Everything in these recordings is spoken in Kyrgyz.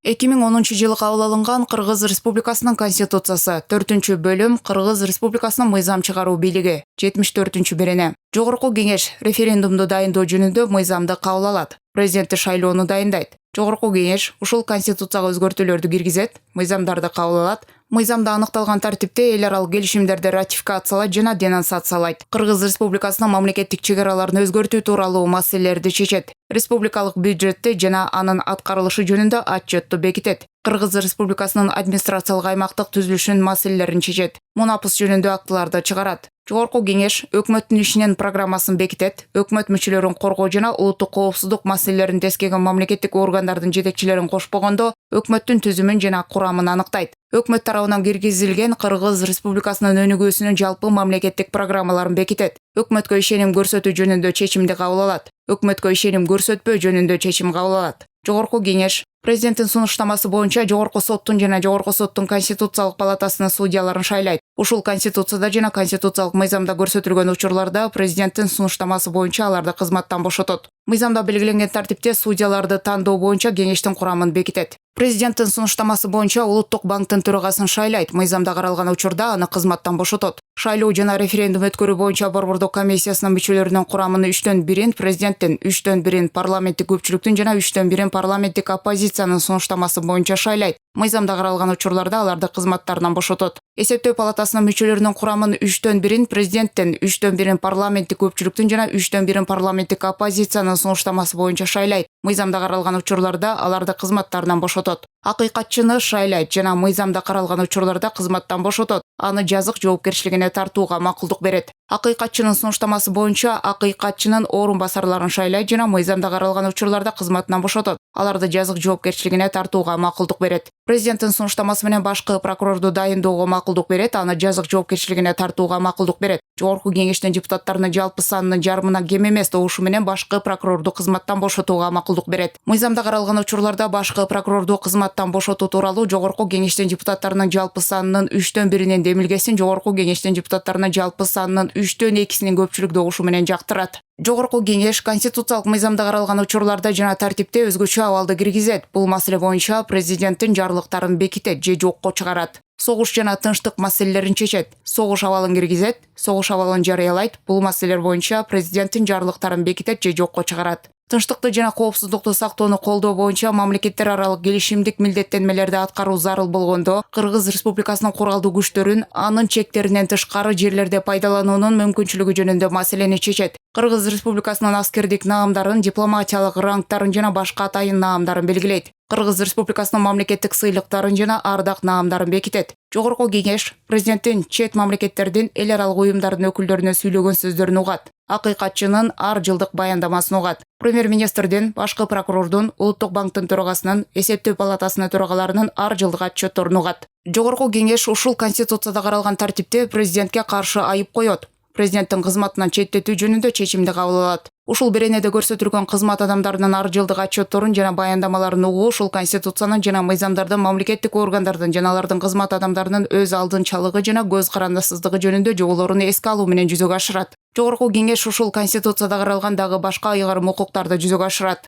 2010 жылы кабыл алынган Кыргыз Республикасынын Конституциясы 4-бөлүм Кыргыз Республикасынын мыйзам чыгаруу бийлиги 74-берене Жогорку Кеңеш референдумду дайындоо жөнүндө мыйзамды кабыл алат. Президенти шайлоону дайындайт. Жогорку Кеңеш ушул Конституцияга өзгөртүүлөрдү киргизет, мыйзамдарды кабыл алат. Мыйзамда аныкталган тартипте эл аралык келишимдерди ратификациялайт жана денонсациялайт. Кыргыз Республикасынын мамлекеттик чек араларын өзгөртүү тууралуу маселелерди чечет. Республикалык бюджетти жана анын аткарылышы жөнүндө отчетту бекитет. Кыргыз Республикасынын администрациялык аймактык түзүлүшүнүн маселелерин чечет. Мунапыс жөнүндө актыларды чыгарат. Жогорку Кеңеш өкмөттүн ишинин программасын бекитет, өкмөт мүчөлөрүн коргоо жана улуттук коопсуздук маселелерин тескеген мамлекеттик органдардын жетекчилерин кошпогондо өкмөттүн түзүмүн жана курамын аныктайт. Өкмөт тарабынан киргизилген Кыргыз Республикасынын өнүгүүсүнүн жалпы мамлекеттик программаларын бекитет. Өкмөткө ишеним көрсөтүү жөнүндө чечимди кабыл алат. Өкмөткө ишеним көрсөтпөө жөнүндө чечим кабыл алат. Жогорку Кеңеш президенттин сунуштамасы боюнча Жогорку соттун жана Жогорку соттун Конституциялык палатасынын судьяларын шайлайт. Ушул Конституцияда жана конституциялык мыйзамда көрсөтүлгөн учурларда президенттин сунуштамасы боюнча аларды кызматтан бошотот. Мыйзамда белгиленген тартипте судьяларды тандоо боюнча кеңештин курамын бекитет. Президенттин сунуштамасы боюнча Улуттук банктын төрагасын шайлайт. Мыйзамда каралган учурда аны кызматтан бошотот. Шайлоо жана референдум өткөрүү боюнча борбордук комиссиясынын мүчөлөрүнүн курамынын 3/1 президенттин, 3/1 парламенттик көпчүлүктүн жана 3/1 парламенттик оппозициянын сунуштамасы боюнча шайлайт. Мыйзамда каралган учурларда аларды кызматтарынан бошотот. Эсептөө палатасынын мүчөлөрүнүн курамынын 3/1 президенттин, 3/1 парламенттик көпчүлүктүн жана 3/1 парламенттик оппозициянын сунуштамасы боюнча шайлайт. Мыйзамда каралган учурларда аларды кызматтарынан бошотот. Акыйкатчыны шайлайт жана мыйзамда каралган учурларда кызматтан бошотот. Аны жазык жоопкерчилигине тартууга макулдук берет. Акыйкатчынын сунуштамасы боюнча акыйкатчынын орун басарларын шайлайт жана мыйзамда каралган учурларда кызматынан бошотот. Аларды жазык жоопкерчилигине тартууга макулдук берет. Президенттин сунуштамасы менен башкы прокурорду дайындоого макулдук берет, аны жазык жоопкерчилигине тартууга макулдук берет. Жогорку Кеңештин депутаттарынын жалпы санынын жарымынан кем эмес добушу менен башкы прокурорду кызматтан бошотууга макулдук берет. Мыйзамда каралган учурларда башкы прокурорду кызматтан бошотуу тууралуу Жогорку Кеңештин депутаттарынын жалпы санынын 3/1 демилгесин Жогорку Кеңештин депутаттарынын жалпы санынын 3/2 көпчүлүк добушу менен жактырат. Жогорку Кеңеш конституциялык мыйзамда каралган учурларда жана тартипте өзгөчө абалды киргизет. Бул маселе боюнча президенттин жарлыктарын бекитет же жокко чыгарат. Согуш жана тынчтык маселелерин чечет. Согуш абалын киргизет, согуш абалын жарыялайт. Бул маселелер боюнча президенттин жарлыктарын бекитет же жокко чыгарат. Тынчтыкты жана коопсуздукту сактоону колдоо боюнча мамлекеттер аралык келишимдик милдеттенмелерди аткаруу зарыл болгондо Кыргыз Республикасынын куралдуу күчтөрүн анын чектеринен тышкары жерлерде пайдалануунун мүмкүнчүлүгү жөнүндө маселени чечет. Кыргыз Республикасынын аскердик наамдарын, дипломатиялык рангтарын жана башка атайын наамдарын белгилейт. Кыргыз Республикасынын мамлекеттик сыйлыктарын жана ардак наамдарын бекитет. Жогорку Кеңеш президенттин чет мамлекеттердин эл аралык уюмдардын өкүлдөрүнө сүйлөгөн сөздөрүн угат. Акыйкатчынын ар жылдык баяндамасын угат. Премьер-министрдин, башкы прокурордун, Улуттук банктын төрагасынын, эсептөө палатасынын төрагаларынын ар жылдык отчетторун угат. Жогорку Кеңеш ушул Конституцияда каралган тартипте президентке каршы айып коет. Президенттин кызматынан четтетүү жөнүндө чечимди кабыл алат. Ушул беренеде көрсөтүлгөн кызмат адамдарынын ар жылдык отчетторун жана баяндамаларын угуу ушул Конституциянын жана мыйзамдардын мамлекеттик органдардын жана алардын кызмат адамдарынын өз алдынчалыгы жана көз карандысыздыгы жөнүндө жоболорун эске алуу менен жүзөгө ашырат. Жогорку Кеңеш ушул Конституцияда каралган дагы башка айрым укуктарды жүзөгө ашырат.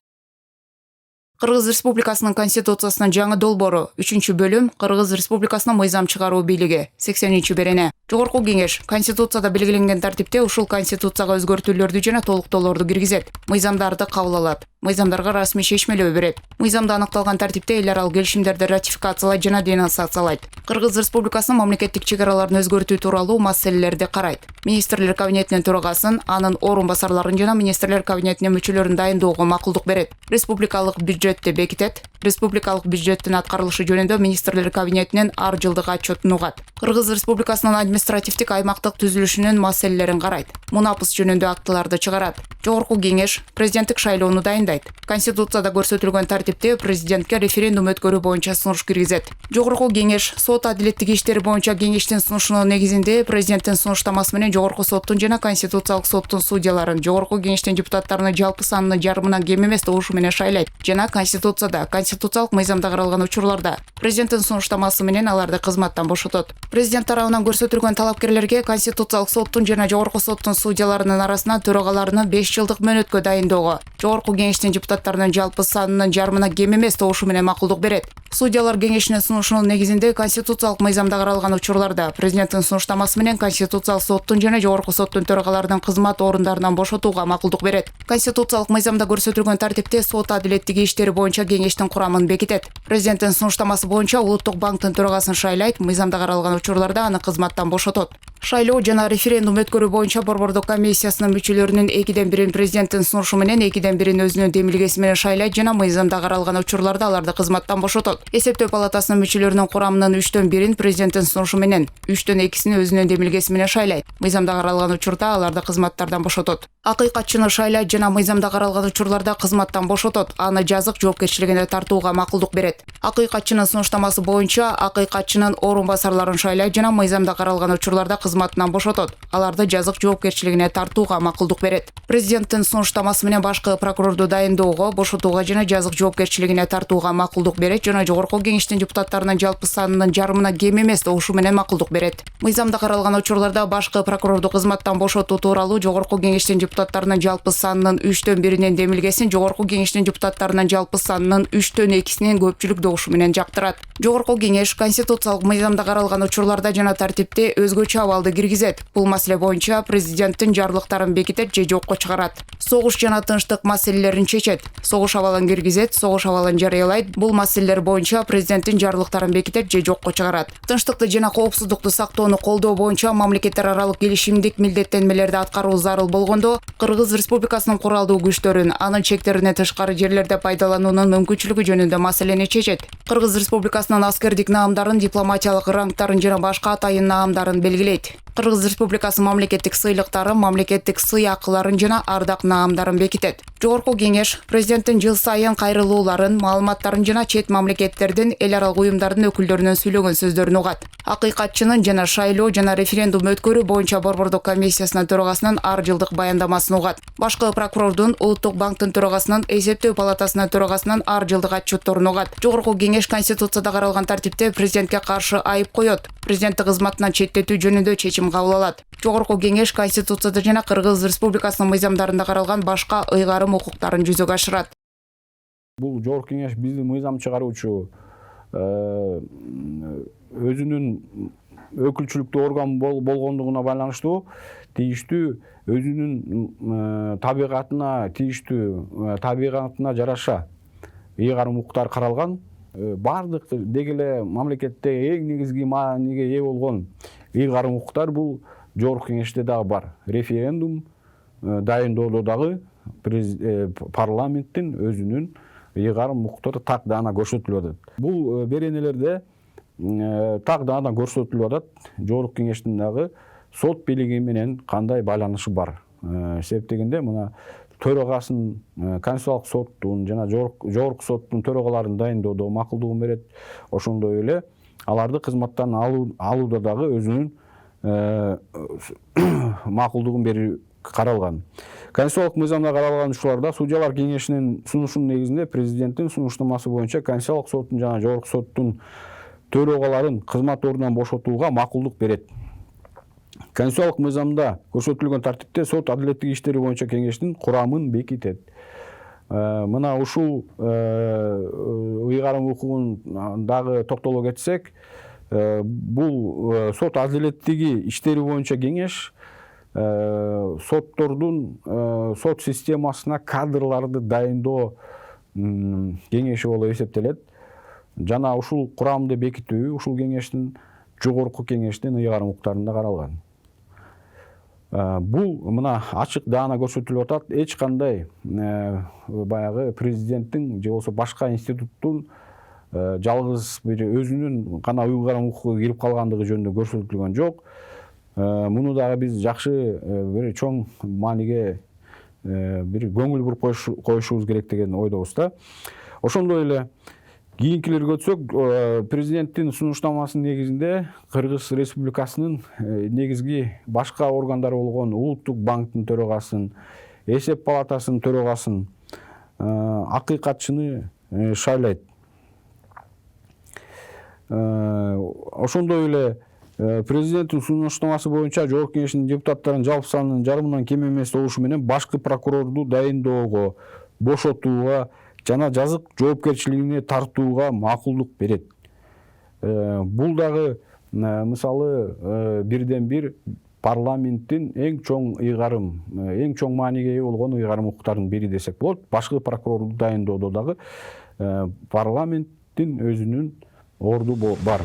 Кыргыз Республикасынын Конституциясынын жаңы долбоору 3-бөлүм Кыргыз Республикасынын мыйзам чыгаруу бийлиги 80-берене Жогорку Кеңеш Конституцияда белгиленген тартипте ушул Конституцияга өзгөртүүлөрдү жана толуктоолорду киргизет. Мыйзамдарды кабыл алат. Мыйзамдарга расмий чечмелөө берет. Мыйзамда аныкталган тартипте эл аралык келишимдерди ратификациялайт жана денонсациялайт. Кыргыз Республикасынын мамлекеттик чек араларын өзгөртүү тууралуу маселелерди карайт. Министрлер кабинетинин төрагасын, анын орун басарларын жана министрлер кабинетинин мүчөлөрүн дайындоого макулдук берет. Республикалык бюджетти бекитет. Республикалык бюджеттин аткарылышы жөнүндө министрлер кабинетинин ар жылдык отчетун угат. Кыргыз Республикасынын административдик аймактык түзүлүшүнүн маселелерин карайт. Мунапыс жөнүндө актыларды чыгарат. Жогорку Кеңеш президенттик шайлоону дайындайт. Конституцияда көрсөтүлгөн тартипте президентке референдум өткөрүү боюнча сунуш киргизет. Жогорку Кеңеш сот адилеттик иштери боюнча кеңештин сунушунун негизинде президенттин сунуштамасы менен Жогорку соттун жана Конституциялык соттун судьяларын Жогорку Кеңештин депутаттарынын жалпы санынын жарымынан кем эмес добушу менен шайлайт жана Конституцияда, конституциялык мыйзамда каралган учурларда президенттин сунуштамасы менен аларды кызматтан бошотот. Президент тарабынан көрсөтүлгөн талапкерлерге Конституциялык соттун жана Жогорку соттун судьяларынын арасынан төрагаларыны 5 жылдык мөөнөткө дайындоого, Жогорку Кеңештин кеңештин депутаттарынын жалпы санынын жарымына кем эмес добушу менен макулдук берет. Судьялар кеңешинин сунушунун негизинде конституциялык мыйзамда каралган учурларда президенттин сунуштамасы менен конституциялык соттун жана жогорку соттун төрагаларынын кызмат орундарынан бошотууга макулдук берет. Конституциялык мыйзамда көрсөтүлгөн тартипте сот адилеттиги иштери боюнча кеңештин курамын бекитет. Президенттин сунуштамасы боюнча Улуттук банктын төрагасын шайлайт, мыйзамда каралган учурларда аны кызматтан бошотот. Шайлоо жана референдум өткөрүү боюнча борбордук комиссиясынын мүчөлөрүнүн 2/1 президенттин сунушу менен 2/1 өзүнүн демилгеси менен шайлайт жана мыйзамда каралган учурларда аларды кызматтан бошотот. Эсептөө палатасынын мүчөлөрүнүн курамынын 3/1 президенттин сунушу менен, 3/2 өзүнүн демилгеси менен шайлайт. Мыйзамда каралган учурда аларды кызматтардан бошотот. Акыйкатчыны шайлайт жана мыйзамда каралган учурларда кызматтан бошотот. Аны жазык жоопкерчилигине тартууга макулдук берет. Акыйкатчынын сунуштамасы боюнча акыйкатчынын орун басарларын шайлайт жана мыйзамда каралган учурларда кызматынан бошотот. Аларды жазык жоопкерчилигине тартууга макулдук берет. Президенттин сунуштамасы менен башкы прокурорду дайындоого, бошотууга жана жазык жоопкерчилигине тартууга макулдук берет жана жогорку кеңештин депутаттарынын жалпы санынын жарымына кем эмес добушу менен макулдук берет. Мыйзамда каралган учурларда башкы прокурорду кызматтан бошотуу тууралуу жогорку кеңештин депутаттарынын жалпы санынын 3/1 демилгесин жогорку кеңештин депутаттарынын жалпы санынын 3/2 көпчүлүк добушу менен жактырат. Жогорку кеңеш конституциялык мыйзамда каралган учурларда жана тартипте өзгөчө абалды киргизет. Бул маселе боюнча президенттин жарлыктарын бекитет же жокко чыгарат. Согуш жана тынчтык маселелерин чечет. Согуш абалын киргизет, согуш абалын жарыялайт. Бул маселелер боюнча президенттин жарлыктарын бекитет же жокко чыгарат. Тынчтыкты жана коопсуздукту сактоону колдоо боюнча мамлекеттер аралык келишимдик милдеттенмелерди аткаруу зарыл болгондо, Кыргыз Республикасынын куралдуу күчтөрүн анын чектерине тышкары жерлерде пайдалануунун мүмкүнчүлүгү жөнүндө маселени чечет. Кыргыз Республикасынын аскердик наамдарын, дипломатиялык рангтарын жана башка атайын наамдарын белгилейт. Кыргыз Республикасы мамлекеттик сыйлыктарын, мамлекеттик сый акыларын жана ардак наамдарын бекитет. Жогорку кеңеш президенттин жыл сайын кайрылууларын, маалыматтарын жана чет мамлекеттердин эл аралык уюмдардын өкүлдөрүнүн сүйлөгөн сөздөрүн угат. Акыйкатчынын жана шайлоо жана референдум өткөрүү боюнча борбордук комиссиясынын төрагасынын ар жылдык баяндамасын угат. Башкы прокурордун, Улуттук банктын төрагасынын, эсептөө палатасынын төрагасынын ар жылдык отчетторун угат. Жогорку кеңеш конституцияда каралган тартипте президентке каршы айып коет. Президентти кызматынан четтетүү жөнүндө чечим кабыл алат. Жогорку кеңеш конституцияда жана Кыргыз Республикасынын мыйзамдарында каралган башка ыйгарым укуктарын жүзөгө ашырат. Бул жогорку кеңеш биздин мыйзам чыгаруучу өзүнүн өкүлчүлүктүү орган болгондугуна байланыштуу тийиштүү өзүнүн табигатына жараша ыйгарым укуктар каралган. Бардык деги эле мамлекетте эң негизги мааниге ээ болгон ыйгарым укуктар бул жогорку кеңеште дагы бар. Референдум дайындоодо дагы парламенттин өзүнүн ыйгарым укуктары так даана көрсөтүлүп атат. Бул беренелерде так даана көрсөтүлүп атат. Жогорку кеңештин дагы сот бийлиги менен кандай байланышы бар. Себеп дегенде мына төрагасын Конституциялык соттун жана жогорку соттун төрагаларын дайындоодо макулдугун берет. Ошондой эле аларды кызматтан алууда дагы өзүнүн макулдугун берүү каралган. Конституциялык мыйзамда каралган учурларда судьялар кеңешинин сунушунун негизинде президенттин сунуштамасы боюнча Конституциялык соттун жана жогорку соттун төрагаларын кызмат ордунан бошотууга макулдук берет. Конституциялык мыйзамда көрсөтүлгөн тартипте сот адилеттик иштери боюнча кеңештин курамын бекитет. Мына ушул ыйгарым укугун дагы токтоло кетсек, бул сот адилеттиги иштери боюнча кеңеш соттордун сот системасына кадрларды дайындоо кеңеши болуп эсептелет. Жана ушул курамды бекитүү ушул кеңештин жогорку кеңештин ыйгарым укуктарында каралган. Бул мына ачык даана көрсөтүлүп атат. Эч кандай баягы президенттин же болбосо башка институттун жалгыз бир өзүнүн гана ыйгарым укугу кирип калгандыгы жөнүндө көрсөтүлгөн жок. Муну дагы биз жакшы бир чоң мааниге бир көңүл буруп коюшубуз керек деген ойдобуз да. Ошондой эле кийинкилерге өтсөк, президенттин сунуштамасынын негизинде Кыргыз Республикасынын негизги башка органдары болгон Улуттук банктын төрагасын, эсеп палатасынын төрагасын, акыйкатчыны шайлайт. Ошондой эле президенттин сунуштамасы боюнча жогорку кеңештин депутаттарынын жалпы санынын жарымынан кем эмес болушу менен башкы прокурорду дайындоого, бошотууга жана жазык жоопкерчилигине тартууга макулдук берет. Бул дагы мисалы бирден бир парламенттин эң чоң ыйгарым, эң чоң мааниге ээ болгон ыйгарым укуктардын бири десек болот. Башкы прокурорду дайындоодо дагы парламенттин өзүнүн орду бар.